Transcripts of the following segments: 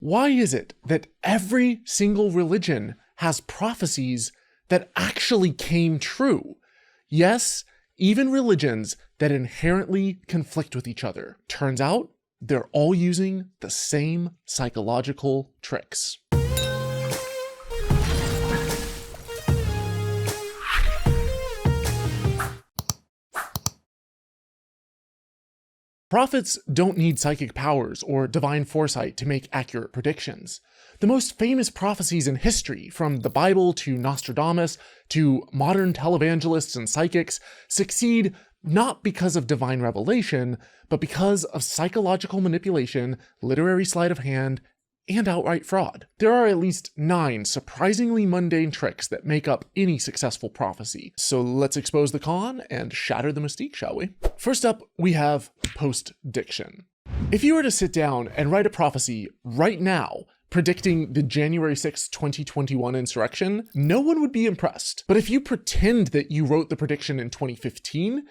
Why is it that every single religion has prophecies that actually came true? Yes, even religions that inherently conflict with each other. Turns out, they're all using the same psychological tricks. Prophets don't need psychic powers or divine foresight to make accurate predictions. The most famous prophecies in history, from the Bible to Nostradamus to modern televangelists and psychics, succeed not because of divine revelation, but because of psychological manipulation, literary sleight of hand, and outright fraud. There are at least 9 surprisingly mundane tricks that make up any successful prophecy. So let's expose the con and shatter the mystique, shall we? First up, we have postdiction. If you were to sit down and write a prophecy right now, predicting the January 6, 2021 insurrection, no one would be impressed. But if you pretend that you wrote the prediction in 2015,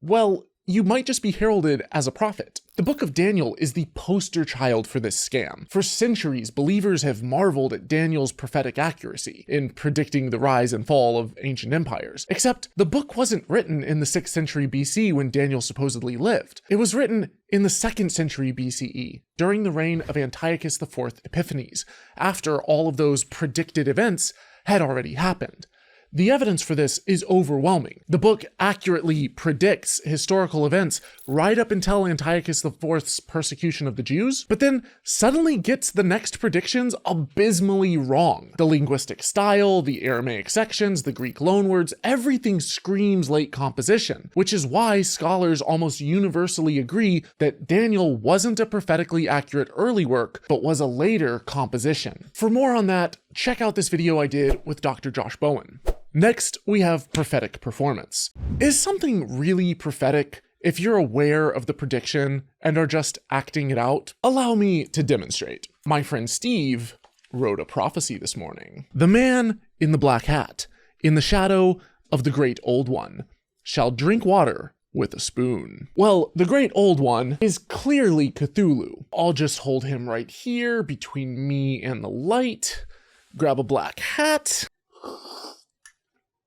well, you might just be heralded as a prophet. The book of Daniel is the poster child for this scam. For centuries, believers have marveled at Daniel's prophetic accuracy in predicting the rise and fall of ancient empires. Except the book wasn't written in the 6th century BC when Daniel supposedly lived. It was written in the 2nd century BCE, during the reign of Antiochus IV Epiphanes, after all of those predicted events had already happened. The evidence for this is overwhelming. The book accurately predicts historical events right up until Antiochus IV's persecution of the Jews, but then suddenly gets the next predictions abysmally wrong. The linguistic style, the Aramaic sections, the Greek loanwords, everything screams late composition, which is why scholars almost universally agree that Daniel wasn't a prophetically accurate early work, but was a later composition. For more on that, check out this video I did with Dr. Josh Bowen. Next, we have prophetic performance. Is something really prophetic if you're aware of the prediction and are just acting it out? Allow me to demonstrate. My friend Steve wrote a prophecy this morning. The man in the black hat, in the shadow of the great old one, shall drink water with a spoon. Well, the great old one is clearly Cthulhu. I'll just hold him right here between me and the light, grab a black hat,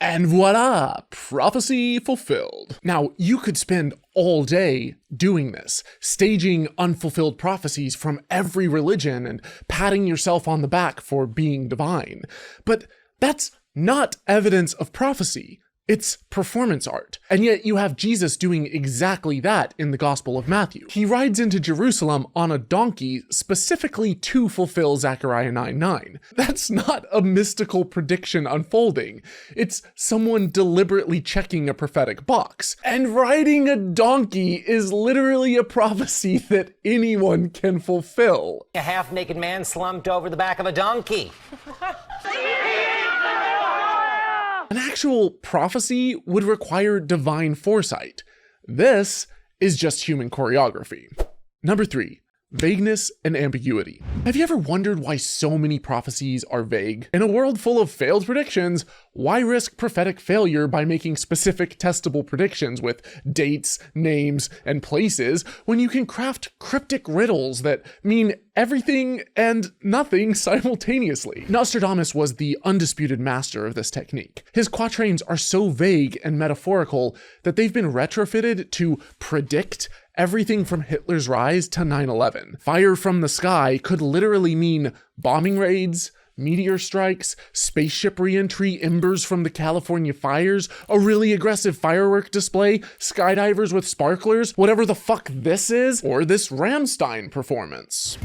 and voila, prophecy fulfilled. Now, you could spend all day doing this, staging unfulfilled prophecies from every religion and patting yourself on the back for being divine. But that's not evidence of prophecy. It's performance art. And yet you have Jesus doing exactly that in the Gospel of Matthew. He rides into Jerusalem on a donkey specifically to fulfill Zechariah 9:9. That's not a mystical prediction unfolding. It's someone deliberately checking a prophetic box. And riding a donkey is literally a prophecy that anyone can fulfill. A half-naked man slumped over the back of a donkey. An actual prophecy would require divine foresight. This is just human choreography. Number 3, vagueness and ambiguity. Have you ever wondered why so many prophecies are vague? In a world full of failed predictions, why risk prophetic failure by making specific testable predictions with dates, names, and places when you can craft cryptic riddles that mean everything and nothing simultaneously? Nostradamus was the undisputed master of this technique. His quatrains are so vague and metaphorical that they've been retrofitted to predict everything from Hitler's rise to 9/11. Fire from the sky could literally mean bombing raids, meteor strikes, spaceship re-entry, embers from the California fires, a really aggressive firework display, skydivers with sparklers, whatever the fuck this is, or this Rammstein performance.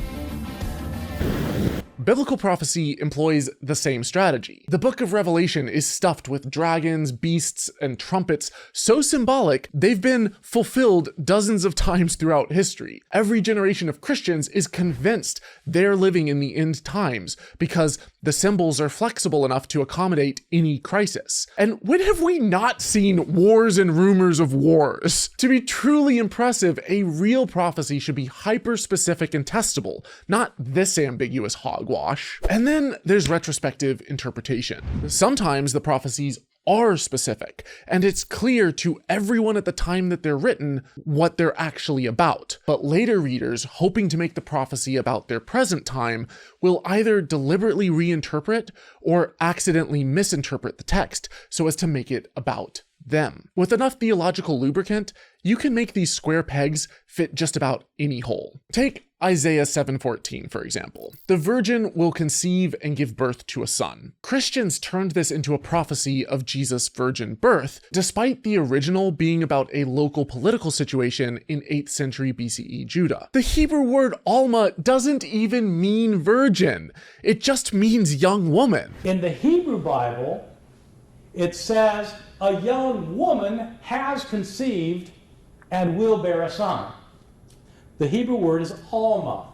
Biblical prophecy employs the same strategy. The book of Revelation is stuffed with dragons, beasts, and trumpets so symbolic they've been fulfilled dozens of times throughout history. Every generation of Christians is convinced they're living in the end times because the symbols are flexible enough to accommodate any crisis. And when have we not seen wars and rumors of wars? To be truly impressive, a real prophecy should be hyper-specific and testable, not this ambiguous hogwash. And then there's retrospective interpretation. Sometimes the prophecies are specific, and it's clear to everyone at the time that they're written what they're actually about. But later readers, hoping to make the prophecy about their present time, will either deliberately reinterpret or accidentally misinterpret the text so as to make it about them. With enough theological lubricant, you can make these square pegs fit just about any hole. Take Isaiah 7:14, for example. The virgin will conceive and give birth to a son. Christians turned this into a prophecy of Jesus' virgin birth, despite the original being about a local political situation in 8th century BCE Judah. The Hebrew word Alma doesn't even mean virgin. It just means young woman. In the Hebrew Bible, it says, a young woman has conceived and will bear a son. The Hebrew word is Alma,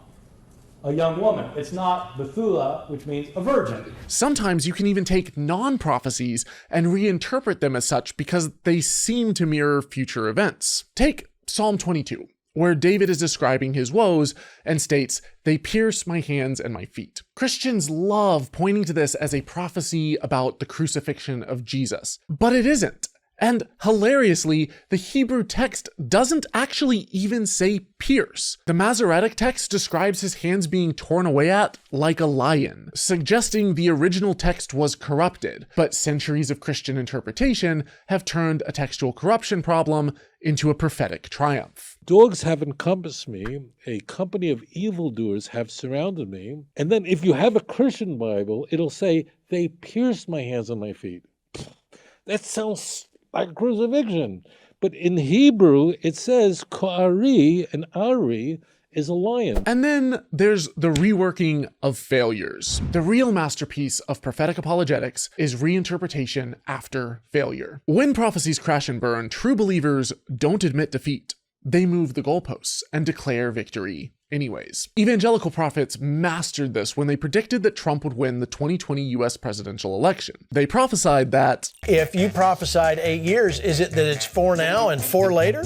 a young woman. It's not Bethula, which means a virgin. Sometimes you can even take non-prophecies and reinterpret them as such because they seem to mirror future events. Take Psalm 22, where David is describing his woes and states, "They pierce my hands and my feet." Christians love pointing to this as a prophecy about the crucifixion of Jesus, but it isn't. And hilariously, the Hebrew text doesn't actually even say pierce. The Masoretic text describes his hands being torn away at like a lion, suggesting the original text was corrupted, but centuries of Christian interpretation have turned a textual corruption problem into a prophetic triumph. Dogs have encompassed me, a company of evildoers have surrounded me, and then if you have a Christian Bible, it'll say, they pierced my hands and my feet. That sounds like crucifixion. But in Hebrew, it says Ka'ari, and Ari is a lion. And then there's the reworking of failures. The real masterpiece of prophetic apologetics is reinterpretation after failure. When prophecies crash and burn, true believers don't admit defeat. They move the goalposts and declare victory anyways. Evangelical prophets mastered this when they predicted that Trump would win the 2020 US presidential election. They prophesied that if you prophesied 8 years, is it that it's 4 now and 4 later?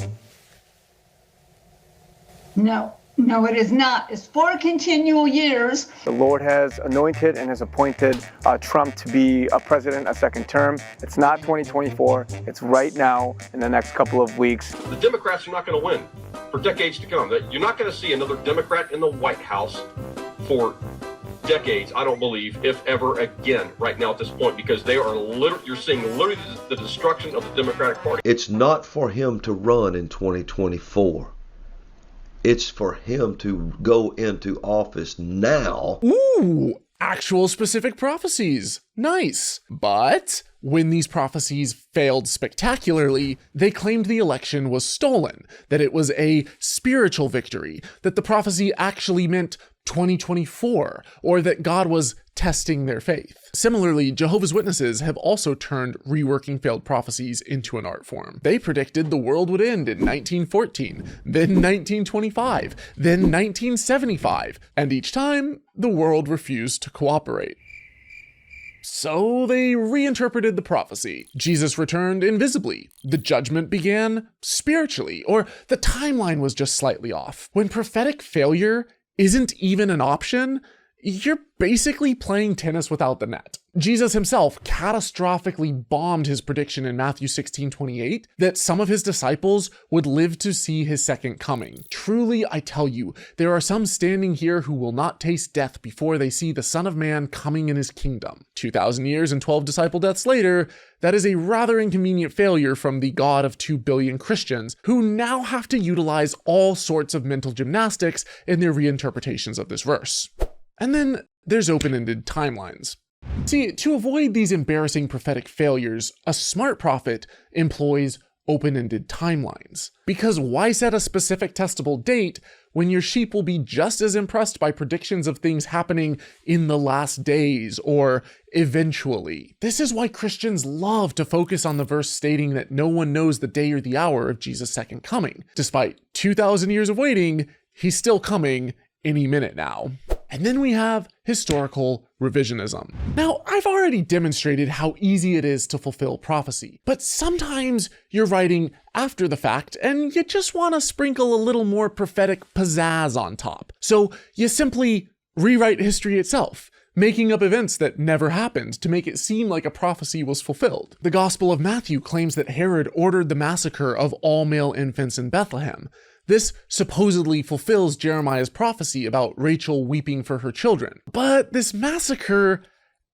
No, it is not. It's 4 continual years. The Lord has anointed and has appointed Trump to be a president a second term. It's not 2024. It's right now in the next couple of weeks. The Democrats are not going to win for decades to come. You're not going to see another Democrat in the White House for decades, I don't believe, if ever again right now at this point, because they are you're seeing literally the destruction of the Democratic Party. It's not for him to run in 2024. It's for him to go into office now. Ooh, actual specific prophecies. Nice. But when these prophecies failed spectacularly, they claimed the election was stolen, that it was a spiritual victory, that the prophecy actually meant 2024, or that God was testing their faith. Similarly, Jehovah's Witnesses have also turned reworking failed prophecies into an art form. They predicted the world would end in 1914, then 1925, then 1975, and each time, the world refused to cooperate. So they reinterpreted the prophecy. Jesus returned invisibly. The judgment began spiritually, or the timeline was just slightly off. When prophetic failure isn't even an option, you're basically playing tennis without the net. Jesus himself catastrophically bombed his prediction in Matthew 16:28 that some of his disciples would live to see his second coming. Truly, I tell you, there are some standing here who will not taste death before they see the Son of Man coming in his kingdom. 2,000 years and 12 disciple deaths later, that is a rather inconvenient failure from the God of 2 billion Christians, who now have to utilize all sorts of mental gymnastics in their reinterpretations of this verse. And then there's open-ended timelines. See, to avoid these embarrassing prophetic failures, a smart prophet employs open-ended timelines. Because why set a specific testable date when your sheep will be just as impressed by predictions of things happening in the last days or eventually? This is why Christians love to focus on the verse stating that no one knows the day or the hour of Jesus' second coming. Despite 2,000 years of waiting, he's still coming any minute now. And then we have historical revisionism. Now, I've already demonstrated how easy it is to fulfill prophecy, but sometimes you're writing after the fact and you just want to sprinkle a little more prophetic pizzazz on top. So you simply rewrite history itself. making up events that never happened to make it seem like a prophecy was fulfilled. The Gospel of Matthew claims that Herod ordered the massacre of all male infants in Bethlehem. This supposedly fulfills Jeremiah's prophecy about Rachel weeping for her children. But this massacre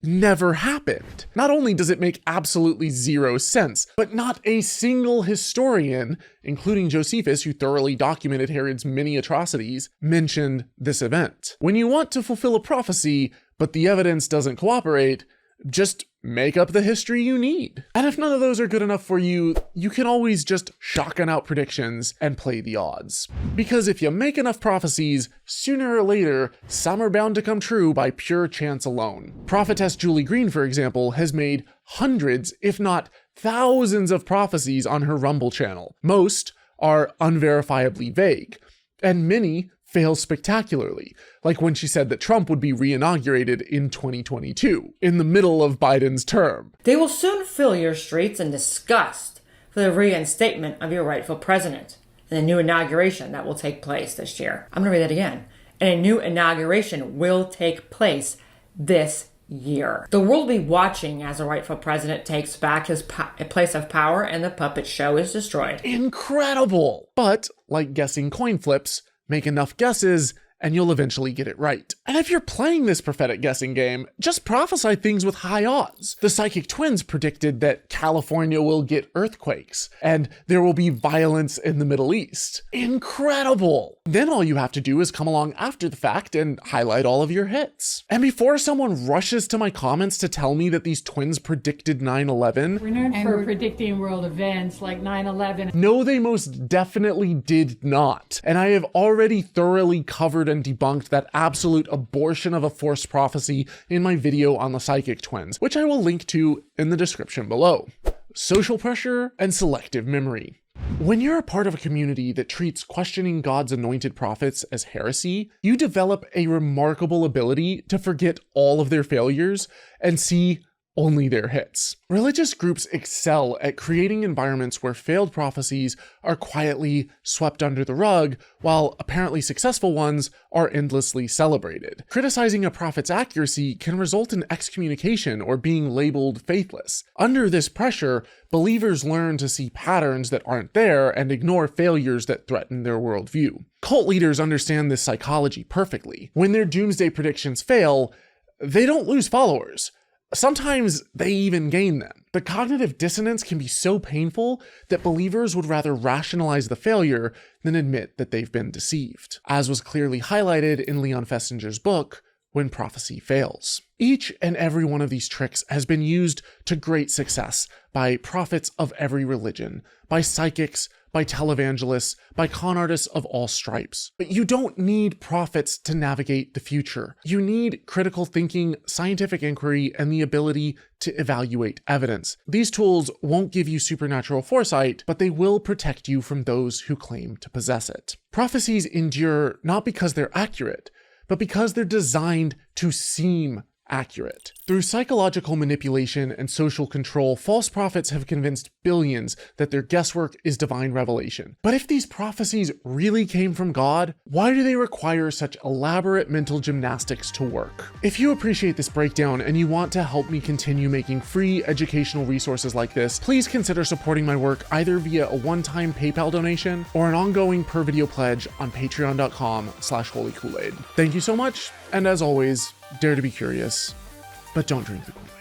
never happened. Not only does it make absolutely zero sense, but not a single historian, including Josephus, who thoroughly documented Herod's many atrocities, mentioned this event. When you want to fulfill a prophecy, but the evidence doesn't cooperate, just make up the history you need. And if none of those are good enough for you, you can always just shotgun out predictions and play the odds. Because if you make enough prophecies, sooner or later, some are bound to come true by pure chance alone. Prophetess Julie Green, for example, has made hundreds, if not thousands of prophecies on her Rumble channel. Most are unverifiably vague, and many fail spectacularly, like when she said that Trump would be re-inaugurated in 2022, in the middle of Biden's term. They will soon fill your streets in disgust for the reinstatement of your rightful president and the new inauguration that will take place this year. I'm going to read that again. And a new inauguration will take place this year. The world will be watching as the rightful president takes back his place of power and the puppet show is destroyed. Incredible! But, like guessing coin flips, make enough guesses, and you'll eventually get it right. And if you're playing this prophetic guessing game, just prophesy things with high odds. The psychic twins predicted that California will get earthquakes, and there will be violence in the Middle East. Incredible! Then all you have to do is come along after the fact and highlight all of your hits. And before someone rushes to my comments to tell me that these twins predicted 9/11, we're known for predicting world events like 9/11. No, they most definitely did not. And I have already thoroughly covered and debunked that absolute abortion of a forced prophecy in my video on the psychic twins, which I will link to in the description below. Social pressure and selective memory. When you're a part of a community that treats questioning God's anointed prophets as heresy, you develop a remarkable ability to forget all of their failures and see only their hits. Religious groups excel at creating environments where failed prophecies are quietly swept under the rug, while apparently successful ones are endlessly celebrated. Criticizing a prophet's accuracy can result in excommunication or being labeled faithless. Under this pressure, believers learn to see patterns that aren't there and ignore failures that threaten their worldview. Cult leaders understand this psychology perfectly. When their doomsday predictions fail, they don't lose followers. Sometimes they even gain them. The cognitive dissonance can be so painful that believers would rather rationalize the failure than admit that they've been deceived, as was clearly highlighted in Leon Festinger's book, When Prophecy Fails. Each and every one of these tricks has been used to great success by prophets of every religion, by psychics, by televangelists, by con artists of all stripes. But you don't need prophets to navigate the future. You need critical thinking, scientific inquiry, and the ability to evaluate evidence. These tools won't give you supernatural foresight, but they will protect you from those who claim to possess it. Prophecies endure not because they're accurate, but because they're designed to seem accurate. Through psychological manipulation and social control, false prophets have convinced billions that their guesswork is divine revelation. But if these prophecies really came from God, why do they require such elaborate mental gymnastics to work? If you appreciate this breakdown and you want to help me continue making free educational resources like this, please consider supporting my work either via a one-time PayPal donation or an ongoing per video pledge on patreon.com/holykoolaid. Thank you so much, and as always, dare to be curious, but don't drink the Kool-Aid.